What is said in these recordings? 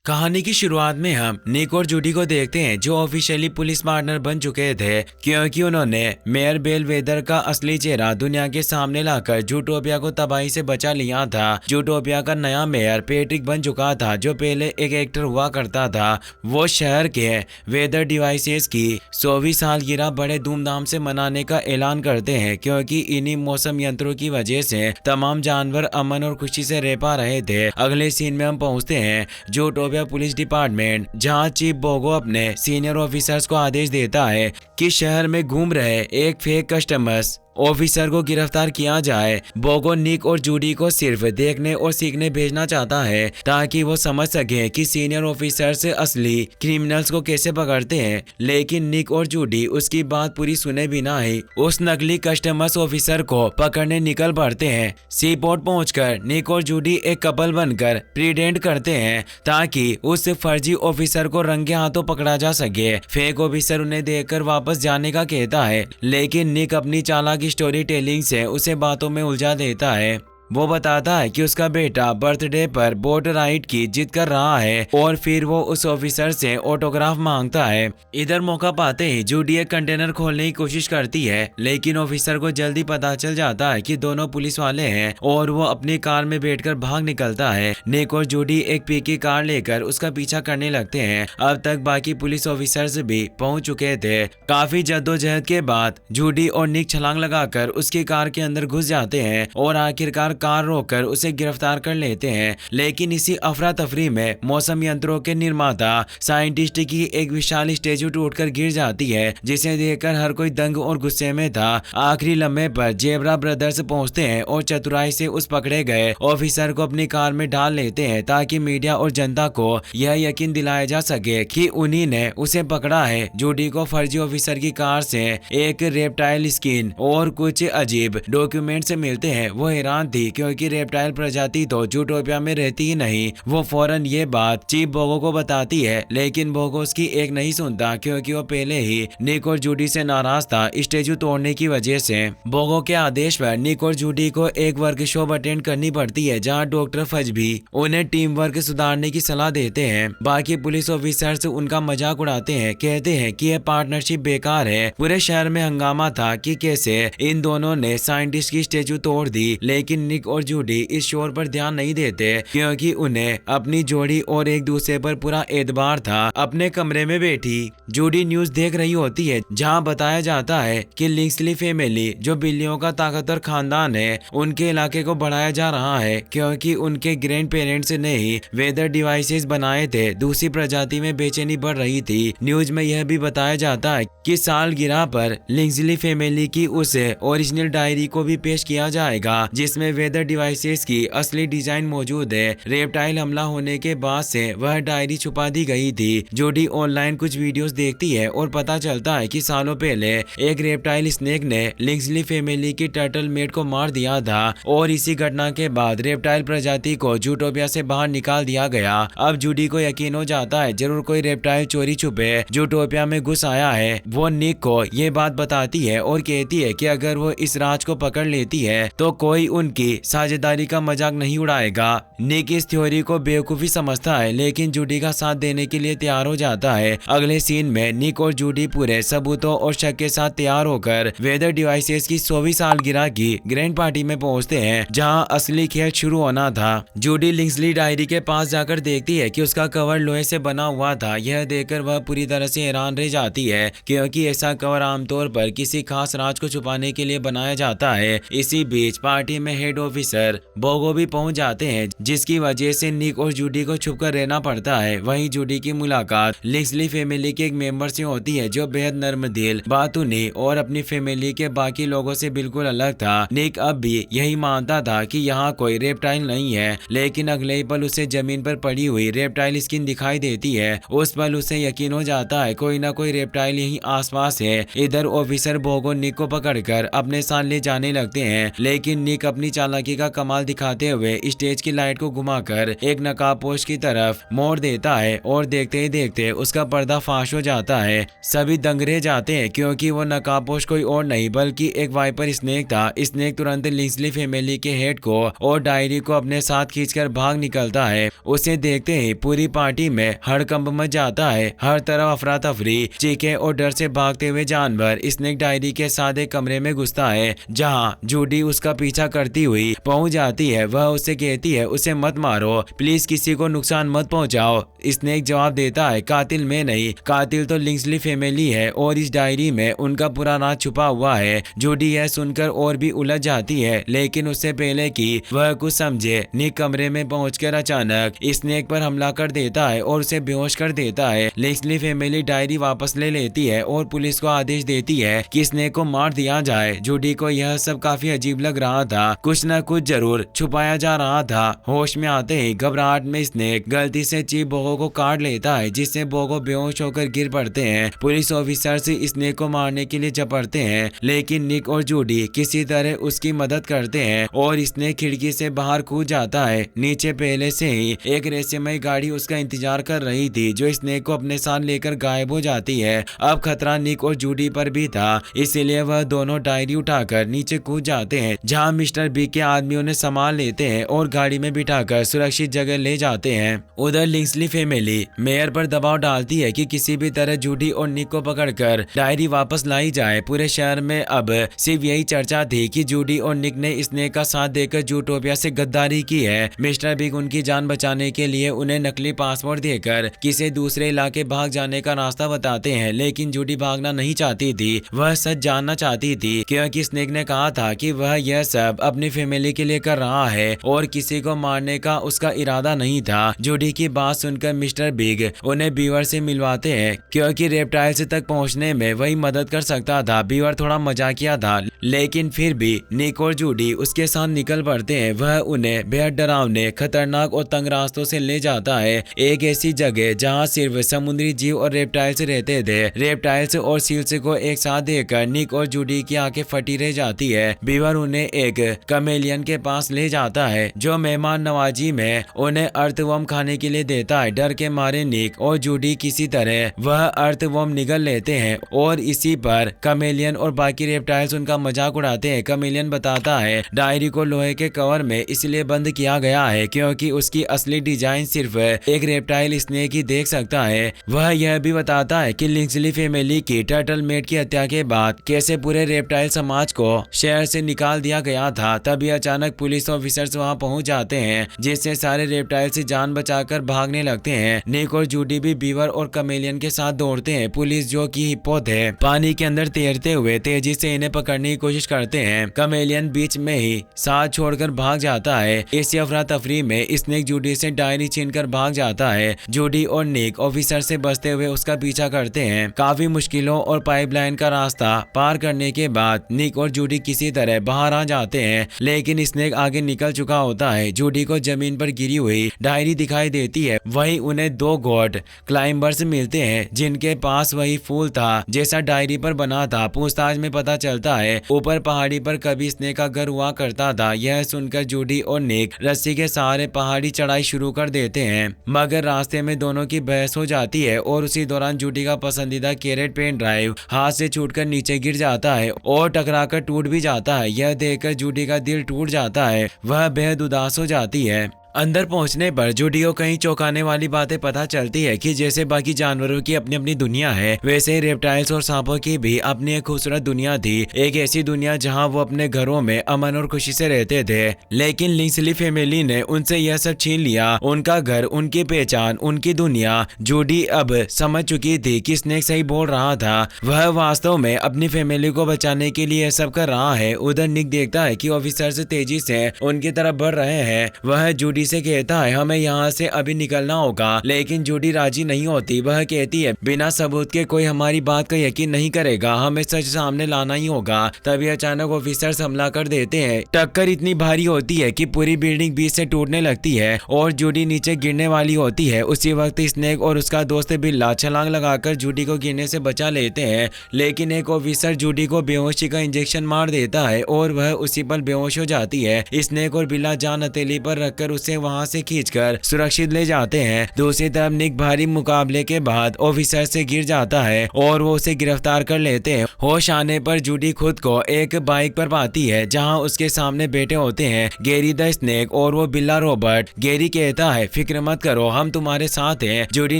कहानी की शुरुआत में हम निक और जूडी को देखते हैं जो ऑफिशियली पुलिस पार्टनर बन चुके थे क्योंकि उन्होंने मेयर बेलवेदर का असली चेहरा दुनिया के सामने लाकर जूटोपिया को तबाही से बचा लिया था। जूटोपिया का नया मेयर पैट्रिक बन चुका था जो पहले एक एक्टर हुआ करता था। वो शहर के वेदर डिवाइसेस की 100वीं सालगिरह बड़े धूमधाम से मनाने का ऐलान करते हैं क्योंकि इन्हीं मौसम यंत्रों की वजह से तमाम जानवर अमन और खुशी से रह पा रहे थे। अगले सीन में हम पहुंचते हैं जूटोपिया पुलिस डिपार्टमेंट जहां चीफ बोगो अपने सीनियर ऑफिसर्स को आदेश देता है कि शहर में घूम रहे एक फेक कस्टमर्स ऑफिसर को गिरफ्तार किया जाए। बोगो निक और जूडी को सिर्फ देखने और सीखने भेजना चाहता है ताकि वो समझ सके कि सीनियर ऑफिसर से असली क्रिमिनल्स को कैसे पकड़ते हैं, लेकिन निक और जूडी उसकी बात पूरी सुने बिना ही उस नकली कस्टमर्स ऑफिसर को पकड़ने निकल पड़ते हैं। सी पोर्ट पहुंचकर निक और जूडी एक कपल बनकर प्रिटेंड करते हैं ताकि उस फर्जी ऑफिसर को रंगे हाथों पकड़ा जा सके। फेक ऑफिसर उन्हें देखकर वापस जाने का कहता है, लेकिन निक अपनी चालाकी स्टोरी टेलिंग से उसे बातों में उलझा देता है। वो बताता है कि उसका बेटा बर्थडे पर बोट राइड की जिद कर रहा है और फिर वो उस ऑफिसर से ऑटोग्राफ मांगता है। इधर मौका पाते ही जूडी एक कंटेनर खोलने की कोशिश करती है, लेकिन ऑफिसर को जल्दी पता चल जाता है कि दोनों पुलिस वाले हैं और वो अपनी कार में बैठकर भाग निकलता है। निक और जूडी एक पीकी कार लेकर उसका पीछा करने लगते हैं। अब तक बाकी पुलिस ऑफिसर्स भी पहुंच चुके थे। काफी जद्दोजहद के बाद जूडी और निक छलांग लगाकर उसकी कार के अंदर घुस जाते हैं और आखिरकार कार रोककर उसे गिरफ्तार कर लेते हैं। लेकिन इसी अफरा तफरी में मौसम यंत्रों के निर्माता साइंटिस्ट की एक विशाल स्टैचू टूटकर गिर जाती है जिसे देखकर हर कोई दंग और गुस्से में था। आखिरी लम्हे पर जेब्रा ब्रदर्स पहुंचते हैं और चतुराई से उस पकड़े गए ऑफिसर को अपनी कार में डाल लेते हैं ताकि मीडिया और जनता को यह यकीन दिलाया जा सके कि उन्हीं ने उसे पकड़ा है। जूडी को फर्जी ऑफिसर की कार से एक रेप्टाइल स्किन और कुछ अजीब डॉक्यूमेंट्स मिलते हैं। वो हैरान थी क्योंकि रेप्टाइल प्रजाति तो जूटोपिया में रहती ही नहीं। वो फौरन ये बात चीफ बोगो को बताती है, लेकिन बोगो उसकी एक नहीं सुनता क्योंकि वो पहले ही निक और जूडी से नाराज था स्टैचू तोड़ने की वजह से। बोगो के आदेश पर निक और जूडी को एक वर्कशॉप अटेंड करनी पड़ती है जहाँ डॉक्टर फज भी उन्हें टीम वर्क सुधारने की सलाह देते हैं। बाकी पुलिस ऑफिसर्स उनका मजाक उड़ाते हैं, कहते हैं कि यह पार्टनरशिप बेकार है। पूरे शहर में हंगामा था कि कैसे इन दोनों ने साइंटिस्ट की स्टैचू तोड़ दी, लेकिन निक और जूडी इस शोर पर ध्यान नहीं देते क्योंकि उन्हें अपनी जोड़ी और एक दूसरे पर पूरा एतबार था। अपने कमरे में बैठी जूडी न्यूज देख रही होती है जहां बताया जाता है कि लिंक्सली फैमिली जो बिल्लियों का ताकतवर खानदान है उनके इलाके को बढ़ाया जा रहा है क्योंकि उनके ग्रैंड पेरेंट्स ने ही वेदर डिवाइसेस बनाए थे। दूसरी प्रजाति में बेचैनी बढ़ रही थी। न्यूज में यह भी बताया जाता है कि सालगिरह पर लिंक्सली फैमिली की उस ओरिजिनल डायरी को भी पेश किया जाएगा जिसमें वेदर डिवाइसेस की असली डिजाइन मौजूद है। रेप्टाइल हमला होने के बाद से वह डायरी छुपा दी गई थी। जूडी ऑनलाइन कुछ वीडियोस देखती है और पता चलता है कि सालों पहले एक रेप्टाइल स्नेक ने लिंक्सली फैमिली की टर्टल मेट को मार दिया था और इसी घटना के बाद रेप्टाइल प्रजाति को जूटोपिया से बाहर निकाल दिया गया। अब जूडी को यकीन हो जाता है जरूर कोई रेप्टाइल चोरी छुपे जूटोपिया में घुस आया है। वो निक को ये बात बताती है और कहती है कि अगर वो इस राज को पकड़ लेती है तो कोई उनकी साझेदारी का मजाक नहीं उड़ाएगा। निक इस थ्योरी को बेवकूफी समझता है लेकिन जूडी का साथ देने के लिए तैयार हो जाता है। अगले सीन में निक और जूडी पूरे सबूतों और शक के साथ तैयार होकर वेदर डिवाइसेस की 100वीं सालगिरह की ग्रैंड पार्टी में पहुंचते हैं जहां असली खेल शुरू होना था। जूडी लिंक्सली डायरी के पास जाकर देखती है कि उसका कवर लोहे से बना हुआ था। यह देखकर वह पूरी तरह से हैरान रह जाती है क्योंकि ऐसा कवर आमतौर पर किसी खास राज को छुपाने के लिए बनाया जाता है। इसी बीच पार्टी में हेड ऑफिसर बोगो भी पहुंच जाते हैं जिसकी वजह से निक और जूडी को छुपकर रहना पड़ता है। वहीं जूडी की मुलाकात लिंक्सली फैमिली के एक मेंबर से होती है जो बेहद नर्म दिल, बातूनी और अपनी फैमिली के बाकी लोगों से बिल्कुल अलग था। निक अब भी यही मानता था कि यहाँ कोई रेप्टाइल नहीं है, लेकिन अगले ही पल उसे जमीन पर पड़ी हुई रेप्टाइल स्किन दिखाई देती है। उस पल उसे यकीन हो जाता है कोई ना कोई रेप्टाइल यहीं आसपास है। इधर ऑफिसर बोगो निक को पकड़कर अपने साथ ले जाने लगते हैं, लेकिन निक अपनी चालाकी का कमाल दिखाते हुए स्टेज की लाइट को घुमाकर एक नकाबपोश की तरफ मोड़ देता है और देखते ही देखते उसका पर्दा फाश हो जाता है। सभी दंग रह जाते हैं क्योंकि वो नकाबपोश कोई और नहीं बल्कि एक वाइपर स्नेक था। स्नेक तुरंत लिंक्सली फैमिली के हेड को और डायरी को अपने साथ खींचकर भाग निकलता है। उसे देखते ही पूरी पार्टी में हड़कंप मच जाता है। हर तरफ अफरा तफरी, चीखें और डर से भागते हुए जानवर स्नेक डायरी के साथ एक कमरे में घुसता है जहां जूडी उसका पीछा करती हुई पहुंच जाती है। वह उससे कहती है उसे मत मारो, प्लीज किसी को नुकसान मत पहुंचाओ। स्नेक जवाब देता है कातिल मैं नहीं, कातिल तो लिंक्सली फैमिली है और इस डायरी में उनका पूरा राज छुपा हुआ है। जूडी यह सुनकर और भी उलझ जाती है लेकिन उससे पहले कि वह कुछ समझे निक कमरे में पहुंचकर अचानक स्नेक पर हमला कर देता है और उसे बेहोश कर देता है। लिंक्सली फैमिली डायरी वापस ले लेती है और पुलिस को आदेश देती है कि स्नेक को मार दिया जाए। जूडी को यह सब काफी अजीब लग रहा था, कुछ न कुछ जरूर छुपाया जा रहा था। होश में आते ही घबराहट में स्नेक गलती से चीफ बोगो को काट लेता है जिससे बोगो बेहोश होकर गिर पड़ते हैं। पुलिस ऑफिसर से स्नेक को मारने के लिए झपटते हैं लेकिन निक और जूडी किसी तरह उसकी मदद करते हैं और स्नेक खिड़की से बाहर कूद जाता है। नीचे पहले से ही एक रहस्यमय गाड़ी उसका इंतजार कर रही थी जो स्नेक को अपने साथ लेकर गायब हो जाती है। अब खतरा निक और जूडी पर भी था इसीलिए वह दोनों डायरी उठाकर नीचे कूद जाते हैं जहां मिस्टर बी के आदमी उन्हें संभाल लेते हैं और गाड़ी में बिठाकर सुरक्षित जगह ले जाते हैं। उधर लिंक्सली फैमिली मेयर पर दबाव डालती है कि किसी भी तरह जूडी और निक को पकड़कर डायरी वापस लाई जाए। पूरे शहर में अब सिर्फ यही चर्चा थी कि जूडी और निक ने स्नेक का साथ देकर जूटोपिया से गद्दारी की है। मिस्टर बिग उनकी जान बचाने के लिए उन्हें नकली पासपोर्ट देकर किसी दूसरे इलाके भाग जाने का रास्ता बताते हैं लेकिन जूडी भागना नहीं चाहती थी, वह सच जानना चाहती थी क्योंकि स्नेक ने कहा था कि वह यह सब अपनी फैमिली के लिए कर रहा है और किसी को मारने का उसका इरादा नहीं था। जूडी की बात सुनकर मिस्टर बिग उन्हें बीवर से मिलवाते हैं क्योंकि रेप्टाइल्स तक पहुंचने में वही मदद कर सकता था। बीवर थोड़ा मजाकिया था लेकिन फिर भी निक और जूडी उसके साथ निकल पड़ते हैं। वह उन्हें बेहद डरावने, खतरनाक और तंग रास्तों से ले जाता है, एक ऐसी जगह जहां सिर्फ समुद्री जीव और रेप्टाइल्स रहते थे। रेप्टाइल्स और सील्स को एक साथ देखकर निक और जूडी की आंखें फटी रह जाती है। बीवर उन्हें एक कमेलियन के पास ले जाता है जो मेहमान नवाजी में उन्हें अर्थवर्म खाने के लिए देता है। डर के मारे निक और जूडी किसी तरह वह अर्थवर्म निगल लेते हैं और इसी पर कमेलियन और बाकी रेप्टाइल्स उनका मजाक उड़ाते हैं। कमेलियन बताता है डायरी को लोहे के कवर में इसलिए बंद किया गया है क्योंकि उसकी असली डिजाइन सिर्फ एक रेप्टाइल स्नेक ही देख सकता है। वह यह भी बताता है कि लिंक्सली फैमिली की टर्टल मेट की हत्या के बाद कैसे पूरे रेप्टाइल समाज को शहर से निकाल दिया गया था। तभी अचानक पुलिस ऑफिसर्स वहां पहुंच जाते हैं जिससे सारे रेप्टाइल से जान बचाकर भागने लगते हैं। निक और जूडी भी बीवर और कमेलियन के साथ दौड़ते हैं। पुलिस जो कि हिप्पो थे पानी के अंदर तैरते हुए तेजी से इन्हें पकड़ने की कोशिश करते हैं। कमेलियन बीच में ही साथ छोड़कर भाग जाता है। इसी अफरा तफरी में स्नेक जूडी से डायरी छीनकर भाग जाता है। जूडी और निक ऑफिसर से बचते हुए उसका पीछा करते हैं। काफी मुश्किलों और पाइपलाइन का रास्ता पार करने के बाद निक और जूडी किसी तरह बाहर आ जाते हैं लेकिन स्नेक आगे निकल चुका होता है। जूडी को जमीन पर गिरी हुई डायरी दिखाई देती है। वहीं उन्हें दो गॉड क्लाइंबर्स मिलते हैं जिनके पास वही फूल था जैसा डायरी पर बना था। पूछताछ में पता चलता है ऊपर पहाड़ी पर कभी स्नेक का घर हुआ करता था। यह सुनकर जूडी और निक रस्सी के सहारे पहाड़ी चढ़ाई शुरू कर देते हैं मगर रास्ते में दोनों की बहस हो जाती है और उसी दौरान जूडी का पसंदीदा कैरेट पेन ड्राइव हाथ से छूटकर नीचे गिर जाता है और टकराकर टूट भी जाता है। यह देखकर जूडी का दिल टूट जाता है, वह बेहद उदास हो जाती है। अंदर पहुंचने पर जूडी को कई चौंकाने वाली बातें पता चलती है कि जैसे बाकी जानवरों की अपनी अपनी दुनिया है वैसे ही रेप्टाइल्स और सांपों की भी अपनी एक खूबसूरत दुनिया थी। एक ऐसी दुनिया जहां वो अपने घरों में अमन और खुशी से रहते थे लेकिन लिंक्सली फैमिली ने उनसे यह सब छीन लिया, उनका घर, उनकी पहचान, उनकी दुनिया। जूडी अब समझ चुकी थी कि स्नेक सही बोल रहा था, वह वास्तव में अपनी फैमिली को बचाने के लिए यह सब कर रहा है। उधर निक देखता है कि ऑफिसर्स तेजी से उनकी तरफ बढ़ रहे हैं। वह जूडी जूडी से कहता है हमें यहाँ से अभी निकलना होगा, लेकिन जूडी राजी नहीं होती। वह कहती है बिना सबूत के कोई हमारी बात का यकीन नहीं करेगा, हमें सच सामने लाना ही होगा। तभी अचानक ऑफिसर्स हमला कर देते हैं। टक्कर इतनी भारी होती है कि पूरी बिल्डिंग बीच से टूटने लगती है और जूडी नीचे गिरने वाली होती है। उसी वक्त स्नेक और उसका दोस्त बिल्ला छलांग लगाकर जूडी को गिरने से बचा लेते हैं, लेकिन एक ऑफिसर जूडी को बेहोशी का इंजेक्शन मार देता है और वह उसी पर बेहोश हो जाती है। स्नेक और बिल्ला जान हथेली पर रखकर उसे वहां से खींचकर सुरक्षित ले जाते हैं। दूसरी तरफ निक भारी मुकाबले के बाद ऑफिसर से गिर जाता है और वो उसे गिरफ्तार कर लेते हैं। होश आने पर जूडी खुद को एक बाइक पर पाती है जहां उसके सामने बैठे होते हैं गैरी द स्नेक और वो बिल्ला रॉबर्ट। गैरी कहता है फिक्र मत करो, हम तुम्हारे साथ हैं। जूडी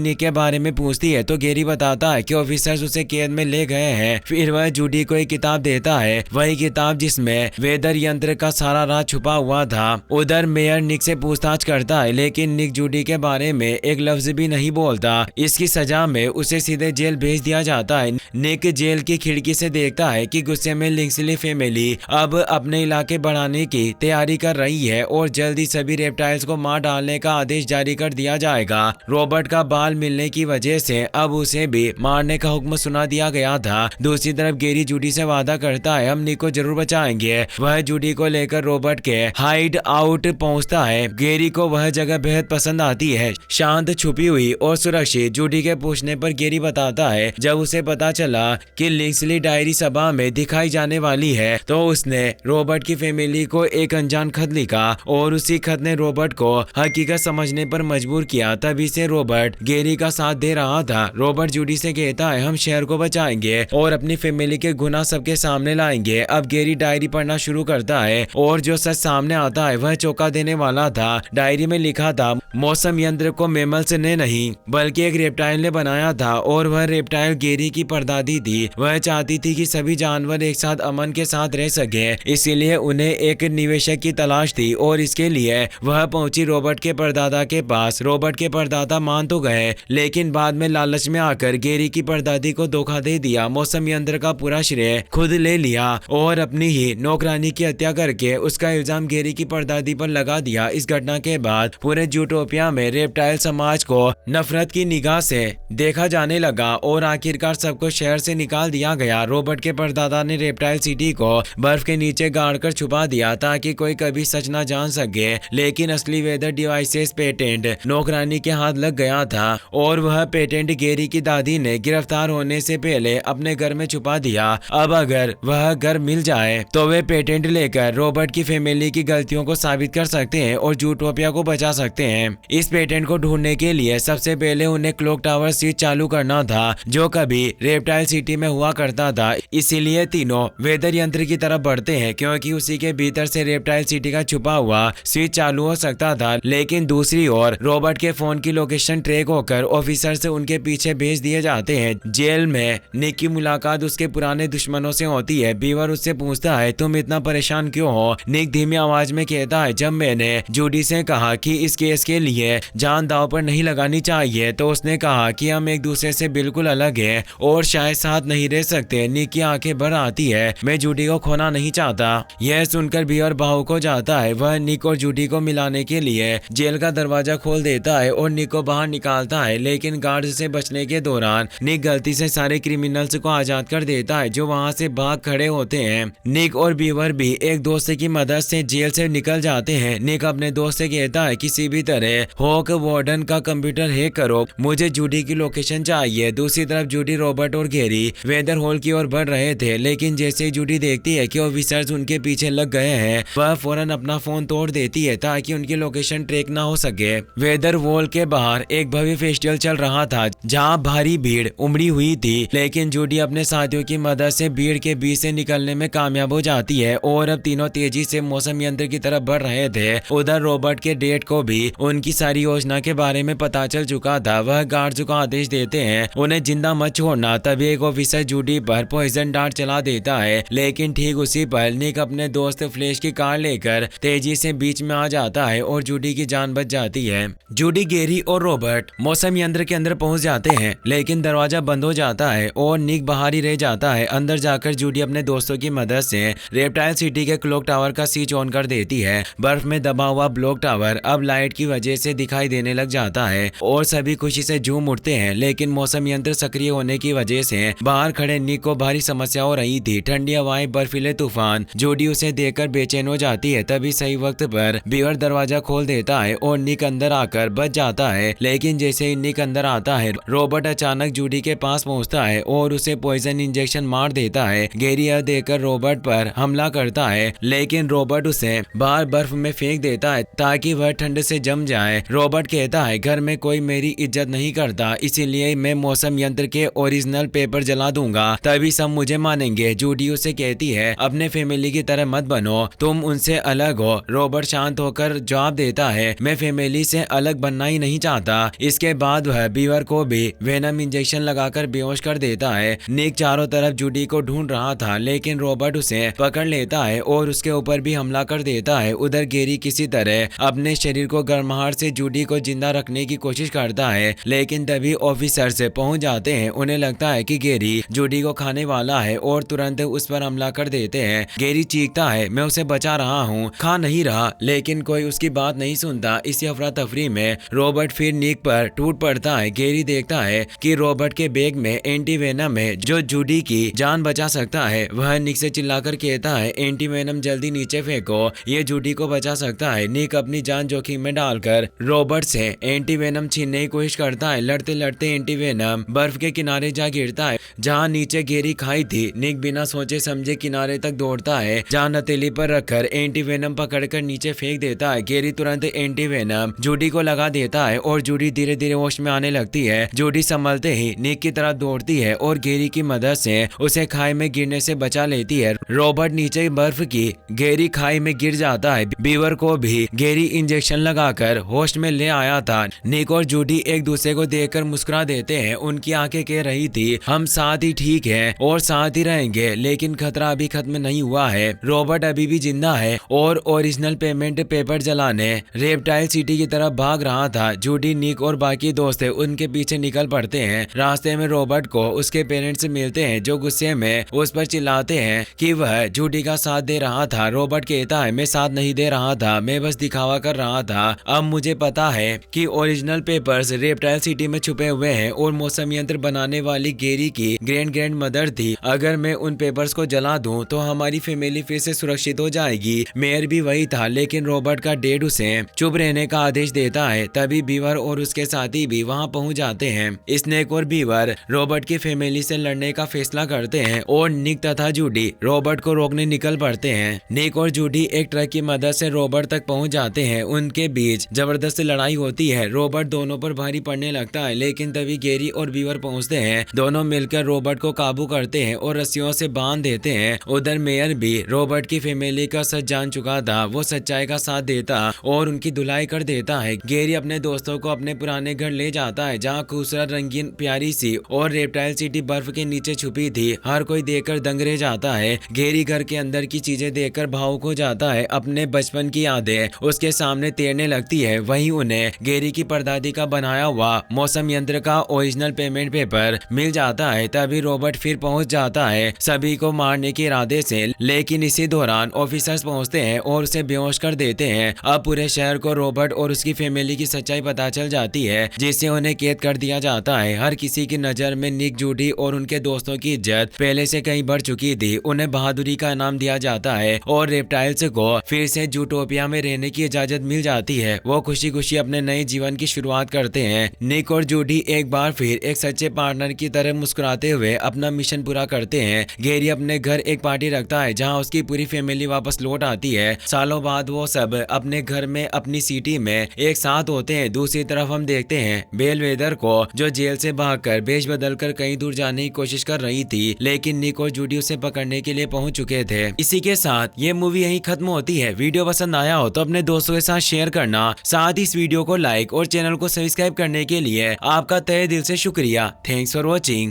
निक के बारे में पूछती है तो गैरी बताता है कि ऑफिसर्स उसे कैद में ले गए हैं। फिर वह जूडी को एक किताब देता है, वही किताब जिसमें वेदर यंत्र का सारा राज छुपा हुआ था। उधर मेयर निक से पूछताछ करता है, लेकिन निक जूडी के बारे में एक लफ्ज भी नहीं बोलता। इसकी सजा में उसे सीधे जेल भेज दिया जाता है। निक जेल की खिड़की से देखता है कि गुस्से में लिंक्सली फैमिली अब अपने इलाके बढ़ाने की तैयारी कर रही है और जल्दी सभी रेप्टाइल्स को मार डालने का आदेश जारी कर दिया जाएगा। रॉबर्ट का बाल मिलने की वजह से अब उसे भी मारने का हुक्म सुना दिया गया था। दूसरी तरफ गैरी जूडी से वादा करता है हम निक को जरूर बचाएंगे। वह जूडी को लेकर रॉबर्ट के हाइड आउट पहुंचता है। गैरी को वह जगह बेहद पसंद आती है, शांत, छुपी हुई और सुरक्षित। जूडी के पूछने पर गैरी बताता है जब उसे पता चला कि लिंक्सली डायरी सभा में दिखाई जाने वाली है तो उसने रॉबर्ट की फैमिली को एक अनजान खत लिखा और उसी खत ने रॉबर्ट को हकीकत समझने पर मजबूर किया। तभी से रॉबर्ट गैरी का साथ दे रहा था। रॉबर्ट जूडी से कहता है हम शहर को बचाएंगे और अपनी फैमिली के गुनाह सबके सामने लाएंगे। अब गैरी डायरी पढ़ना शुरू करता है और जो सच सामने आता है वह चौंका देने वाला था। डायरी में लिखा था मौसम यंत्र को मैमल्स ने नहीं बल्कि एक रेप्टाइल ने बनाया था और वह रेप्टाइल गैरी की परदादी थी। वह चाहती थी कि सभी जानवर एक साथ अमन के साथ रह सके, इसीलिए उन्हें एक निवेशक की तलाश थी और इसके लिए वह पहुंची रॉबर्ट के परदादा के पास। रॉबर्ट के परदादा मान तो गए, लेकिन बाद में लालच में आकर गैरी की परदादी को धोखा दे दिया। मौसम यंत्र का पूरा श्रेय खुद ले लिया और अपनी ही नौकरानी की हत्या करके उसका इल्जाम गैरी की परदादी पर लगा दिया। इस घटना के बाद पूरे जूटोपिया में रेप्टाइल समाज को नफरत की निगाह से देखा जाने लगा और आखिरकार सबको शहर से निकाल दिया गया। रॉबर्ट के परदादा ने रेप्टाइल सिटी को बर्फ के नीचे गाड़ कर छुपा दिया ताकि कोई कभी सच न जान सके, लेकिन असली वेदर डिवाइसेस पेटेंट नौकरानी के हाथ लग गया था और वह पेटेंट गैरी की दादी ने गिरफ्तार होने से पहले अपने घर में छुपा दिया। अब अगर वह घर मिल जाए तो वे पेटेंट लेकर रॉबर्ट की फैमिली की गलतियों को साबित कर सकते हैं और जूटोपिया को बचा सकते हैं। इस पेटेंट को ढूंढने के लिए सबसे पहले उन्हें क्लॉक टावर स्विच चालू करना था जो कभी रेप्टाइल सिटी में हुआ करता था। इसीलिए तीनों वेदर यंत्र की तरफ बढ़ते हैं क्योंकि उसी के भीतर से रेप्टाइल सिटी का छुपा हुआ स्विच चालू हो सकता था। लेकिन दूसरी ओर रॉबर्ट के फोन की लोकेशन ट्रैक होकर ऑफिसर से उनके पीछे भेज दिए जाते हैं। जेल में निक की मुलाकात उसके पुराने दुश्मनों से होती है। बीवर उससे पूछता है तुम इतना परेशान क्यों हो? निक धीमी आवाज में कहता है जब मैंने जूडी से कहा कि इस केस के लिए जान दांव पर नहीं लगानी चाहिए तो उसने कहा कि हम एक दूसरे से बिल्कुल अलग हैं और शायद साथ नहीं रह सकते। निक की आंखें भर आती है, मैं जूडी को खोना नहीं चाहता। यह सुनकर बीवर भावुक हो जाता है। वह निक और जूडी को मिलाने के लिए जेल का दरवाजा खोल देता है और निक को बाहर निकालता है, लेकिन गार्ड से बचने के दौरान निक गलती से सारे क्रिमिनल्स को आजाद कर देता है जो वहां से भाग खड़े होते हैं। निक और बीवर भी एक दोस्त की मदद से जेल से निकल जाते हैं। निक अपने दोस्त से कहता है किसी भी तरह हॉक वार्डन का कंप्यूटर हैक करो, मुझे जूडी की लोकेशन चाहिए। दूसरी तरफ जूडी, रॉबर्ट और गैरी वेदर हॉल की ओर बढ़ रहे थे, लेकिन जैसे ही जूडी देखती है कि ऑफिसर्स उनके पीछे लग गए हैं वह फौरन अपना फोन तोड़ देती है ताकि उनकी लोकेशन ट्रैक ना हो सके। वेदर वॉल के बाहर एक भव्य फेस्टिवल चल रहा था जहां भारी भीड़ उमड़ी हुई थी, लेकिन जूडी अपने साथियों की मदद से भीड़ के बीच से निकलने में कामयाब हो जाती है और अब तीनों तेजी से मौसम यंत्र की तरफ बढ़ रहे थे। उधर रॉबर्ट के डेट को भी उनकी सारी योजना के बारे में पता चल चुका था। वह गार्ड्स को आदेश देते हैं उन्हें जिंदा मत छोड़ना। तभी एक ऑफिसर जूडी पर पॉइजन डार्ट चला देता है, लेकिन ठीक उसी पर निक अपने दोस्त फ्लैश की कार लेकर तेजी से बीच में आ जाता है और जूडी की जान बच जाती है। जूडी, गेरी और रॉबर्ट मौसम यंत्र के अंदर पहुंच जाते हैं, लेकिन दरवाजा बंद हो जाता है और निक बाहर ही रह जाता है। अंदर जाकर जूडी अपने दोस्तों की मदद से रेप्टाइल सिटी के क्लॉक टावर का स्विच ऑन कर देती है। बर्फ में दबा हुआ ब्लॉक टावर अब लाइट की वजह से दिखाई देने लग जाता है और सभी खुशी से झूम उठते हैं, लेकिन मौसम यंत्र सक्रिय होने की वजह से बाहर खड़े निक को भारी समस्या हो रही थी। ठंडी हवाएं, बर्फीले तूफान। जूडी उसे देखकर बेचैन हो जाती है। तभी सही वक्त पर बीवर दरवाजा खोल देता है और निक अंदर आकर बच जाता है, लेकिन जैसे ही निक अंदर आता है रॉबर्ट अचानक जूडी के पास पहुंचता है और उसे पॉइजन इंजेक्शन मार देता है। गेरी यह देखकर रॉबर्ट पर हमला करता है, लेकिन रॉबर्ट उसे बाहर बर्फ में फेंक देता है ताकि वह ठंड से जम जाए। रॉबर्ट कहता है, घर में कोई मेरी इज्जत नहीं करता, इसीलिए मैं मौसम यंत्र के ओरिजिनल पेपर जला दूंगा, तभी सब मुझे मानेंगे। जूडी उसे कहती है, अपने फैमिली की तरह मत बनो, तुम उनसे अलग हो। रॉबर्ट शांत होकर जवाब देता है, मैं फैमिली से अलग बनना ही नहीं चाहता। इसके बाद वह बीवर को भी वेनम इंजेक्शन लगाकर बेहोश कर देता है। निक चारों तरफ जूडी को ढूंढ रहा था, लेकिन रॉबर्ट उसे पकड़ लेता है और उसके ऊपर भी हमला कर देता है। उधर गेरी किसी तरह अपने शरीर को गर्माहट से जूडी को जिंदा रखने की कोशिश करता है, लेकिन तभी ऑफिसर से पहुंच जाते हैं। उन्हें लगता है कि गेरी जूडी को खाने वाला है और तुरंत उस पर हमला कर देते हैं। गेरी चीखता है, मैं उसे बचा रहा हूँ, खा नहीं रहा, लेकिन कोई उसकी बात नहीं सुनता। इसी अफरा तफरी में रॉबर्ट फिर निक पर टूट पड़ता है। गेरी देखता है कि रॉबर्ट के बैग में एंटी वेनम है जो जूडी की जान बचा सकता है। वह निक से चिल्लाकर कहता है, एंटी वेनम जल्दी नीचे फेंको, ये जूडी को बचा सकता है। निक अपनी जान जोखिम में डालकर रॉबर्ट से एंटी वेनम छीनने की कोशिश करता है। लड़ते लड़ते एंटी वेनम बर्फ के किनारे जा गिरता है जहाँ नीचे गेरी खाई थी। निक बिना सोचे समझे किनारे तक दौड़ता है, जहाँ हथेली पर रखकर एंटी वेनम पकड़कर नीचे फेंक देता है। गेरी तुरंत एंटी वेनम जूडी को लगा देता है और जूडी धीरे धीरे होश में आने लगती है। जूडी संभलते ही निक की तरफ दौड़ती है और गेरी की मदद से उसे खाई में गिरने से बचा लेती है। रॉबर्ट नीचे बर्फ की गेरी खाई में गिर जाता है। बीवर को भी गेरी इंजेक्शन लगाकर होश में ले आया था। निक और जूडी एक दूसरे को देखकर मुस्कुरा देते हैं। उनकी आंखें कह रही थी, हम साथ ही ठीक है और साथ ही रहेंगे, लेकिन खतरा अभी खत्म नहीं हुआ है। रॉबर्ट अभी भी जिंदा है और ओरिजिनल पेमेंट पेपर जलाने रेप्टाइल सिटी की तरफ भाग रहा था। जूडी, निक और बाकी दोस्त उनके पीछे निकल पड़ते हैं। रास्ते में रॉबर्ट को उसके पेरेंट्स मिलते हैं जो गुस्से में उस पर चिल्लाते हैं कि वह जूडी का साथ दे रहा था। रॉबर्ट कहता है, मैं साथ नहीं दे रहा था, मैं बस दिखावा कर रहा था। अब मुझे पता है कि ओरिजिनल पेपर्स रेप्टाइल सिटी में छुपे हुए हैं और मौसम यंत्र बनाने वाली गेरी की ग्रैंड मदर थी। अगर मैं उन पेपर्स को जला दूं तो हमारी फैमिली फिर से सुरक्षित हो जाएगी। मेयर भी वही था, लेकिन रॉबर्ट का डैड उसे चुप रहने का आदेश देता है। तभी बीवर और उसके साथी भी वहां पहुंच जाते हैं। स्नेक और बीवर रॉबर्ट की फैमिली से लड़ने का फैसला करते हैं और निक तथा जूडी रॉबर्ट को रोकने निकल पड़ते हैं। निक और जूडी एक ट्रक की मदद से रॉबर्ट तक पहुंच जाते हैं। उनके बीच जबरदस्त लड़ाई होती है। रॉबर्ट दोनों पर भारी पड़ने लगता है, लेकिन तभी गेरी और बीवर पहुंचते हैं। दोनों मिलकर रॉबर्ट को काबू करते हैं और रस्सियों से बांध देते हैं। उधर मेयर भी रॉबर्ट की फैमिली का सच जान चुका था। वो सच्चाई का साथ देता और उनकी धुलाई कर देता है। गेरी अपने दोस्तों को अपने पुराने घर ले जाता है, जहाँ खूबसूरत, रंगीन, प्यारी सी और रेप्टाइल सिटी बर्फ के नीचे छुपी थी। हर कोई देखकर दंग रह जाता है। गेरी घर के अंदर की चीजें देखकर भावुक हो जाता है। अपने बचपन की यादें उसके सामने तैरने लगती है। वहीं उन्हें गेरी की परदादी का बनाया हुआ मौसम यंत्र का ओरिजिनल पेमेंट पेपर मिल जाता है। तभी रॉबर्ट फिर पहुंच जाता है सभी को मारने के इरादे से, लेकिन इसी दौरान ऑफिसर्स पहुंचते हैं और उसे बेहोश कर देते हैं। अब पूरे शहर को रॉबर्ट और उसकी फैमिली की सच्चाई पता चल जाती है, जिससे उन्हें कैद कर दिया जाता है। हर किसी की नजर में निक, जूडी और उनके दोस्तों की इज्जत पहले से कहीं बढ़ चुकी थी। उन्हें बहादुरी का इनाम दिया जाता है और रेप्टाइल्स को फिर से जूटोपिया में रहने की इजाजत मिल जाती है। वो खुशी खुशी अपने नए जीवन की शुरुआत करते हैं। निक और जूडी एक बार फिर एक सच्चे पार्टनर की तरह मुस्कुराते हुए अपना मिशन पूरा करते हैं। गेरी अपने घर एक पार्टी रखता है, जहां उसकी पूरी फैमिली वापस लौट आती है। सालों बाद वो सब अपने घर में अपनी सिटी में एक साथ होते हैं। दूसरी तरफ हम देखते हैं बेलवेदर को, जो जेल से भागकर भेष बदलकर कहीं दूर जाने की कोशिश कर रही थी, लेकिन निक और जूडी उसे पकड़ने के लिए पहुंच चुके थे। इसी के साथ ये मूवी यहीं खत्म होती है। वीडियो पसंद आया हो तो अपने दोस्तों के साथ शेयर करना, साथ ही इस वीडियो को लाइक और चैनल को सब्सक्राइब करने के लिए आपका तहे दिल से शुक्रिया। Thanks for watching.